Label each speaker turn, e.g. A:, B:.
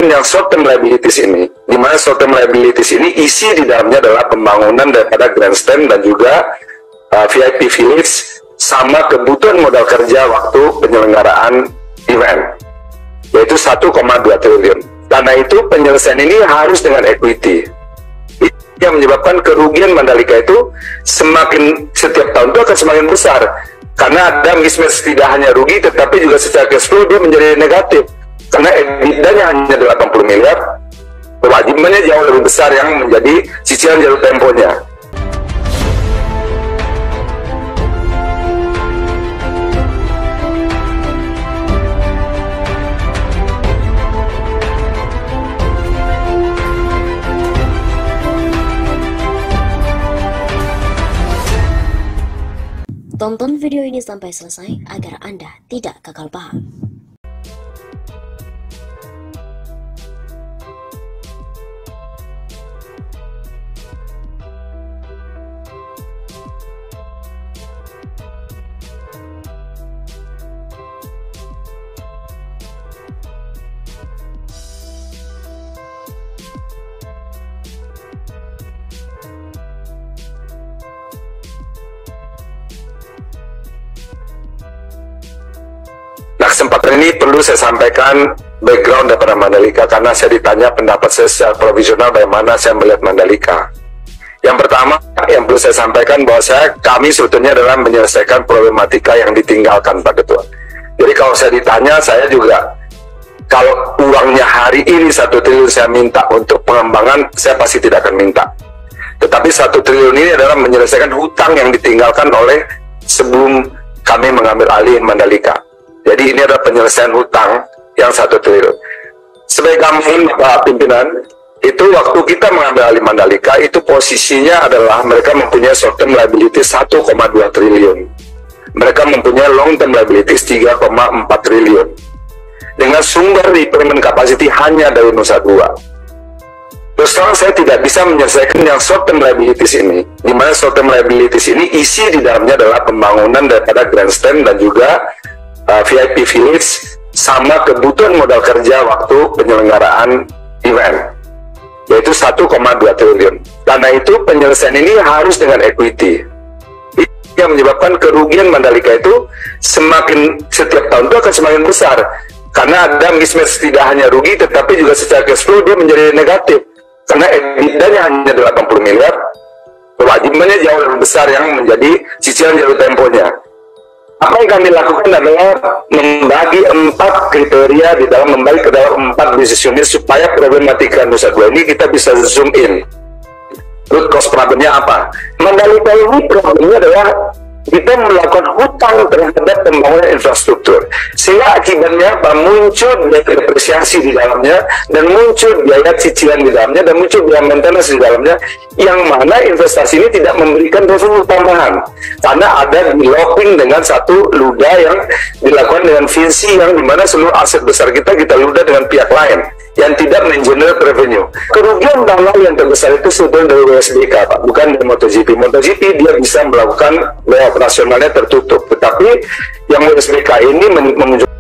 A: yang short term liabilities ini, di mana short term liabilities ini isi di dalamnya adalah pembangunan daripada grandstand dan juga VIP village sama kebutuhan modal kerja waktu penyelenggaraan event, yaitu 1,2 triliun. Karena itu penyelesaian ini harus dengan equity, yang menyebabkan kerugian Mandalika itu semakin setiap tahun itu akan semakin besar, karena ada mismatch, tidak hanya rugi tetapi juga secara cash flow dia menjadi negatif. Karena EBITDA-nya hanya 80 miliar, kewajibannya jauh lebih besar yang menjadi cicilan jatuh temponya.
B: Tonton video ini sampai selesai agar Anda tidak gagal paham.
A: Kesempatan ini perlu saya sampaikan background daripada Mandalika, karena saya ditanya pendapat saya secara provisional bagaimana saya melihat Mandalika. Yang pertama yang perlu saya sampaikan bahwa kami sebetulnya adalah menyelesaikan problematika yang ditinggalkan Pak Ketua. Jadi kalau saya ditanya, saya juga kalau uangnya hari ini 1 triliun saya minta untuk pengembangan, saya pasti tidak akan minta. Tetapi 1 triliun ini adalah menyelesaikan hutang yang ditinggalkan oleh sebelum kami mengambil alih Mandalika. Jadi ini adalah penyelesaian hutang yang 1 triliun. Sebagai gambaran Pak Pimpinan, itu waktu kita mengambil alih Mandalika, itu posisinya adalah mereka mempunyai short term liabilities 1,2 triliun. Mereka mempunyai long term liabilities 3,4 triliun. Dengan sumber repayment capacity hanya dari Nusa Dua. Terus terang saya tidak bisa menyelesaikan yang short term liabilities ini, di mana short term liabilities ini isi di dalamnya adalah pembangunan daripada grandstand dan juga VIP village sama kebutuhan modal kerja waktu penyelenggaraan event, yaitu 1,2 triliun. Karena itu penyelesaian ini harus dengan equity, yang menyebabkan kerugian Mandalika itu semakin setiap tahun itu akan semakin besar, karena ada mismatch, tidak hanya rugi tetapi juga secara cash flow dia menjadi negatif, karena EBITDA-nya hanya 80 miliar, kewajibannya jauh lebih besar yang menjadi cicilan jatuh temponya. Apa yang kami lakukan adalah membagi 4 kriteria di dalam, membagi ke dalam 4 business unit supaya problematika Nusa Dua ini kita bisa zoom in. Root cause problemnya apa? Mandalika ini problemnya adalah kita melakukan hutang terhadap pembangunan infrastruktur, sehingga akibatnya apa? Muncul biaya depresiasi di dalamnya, dan muncul biaya cicilan di dalamnya, dan muncul biaya maintenance di dalamnya, yang mana investasi ini tidak memberikan revenue tambahan, karena ada di looping dengan satu luda yang dilakukan dengan visi yang dimana seluruh aset besar kita luda dengan pihak lain yang tidak mengenerate revenue. Kerugian tanggal yang terbesar itu sebetulnya dari WSBK Pak, bukan dari MotoGP. MotoGP dia bisa melakukan biaya operasionalnya tertutup, tetapi yang WSBK ini menunjukkan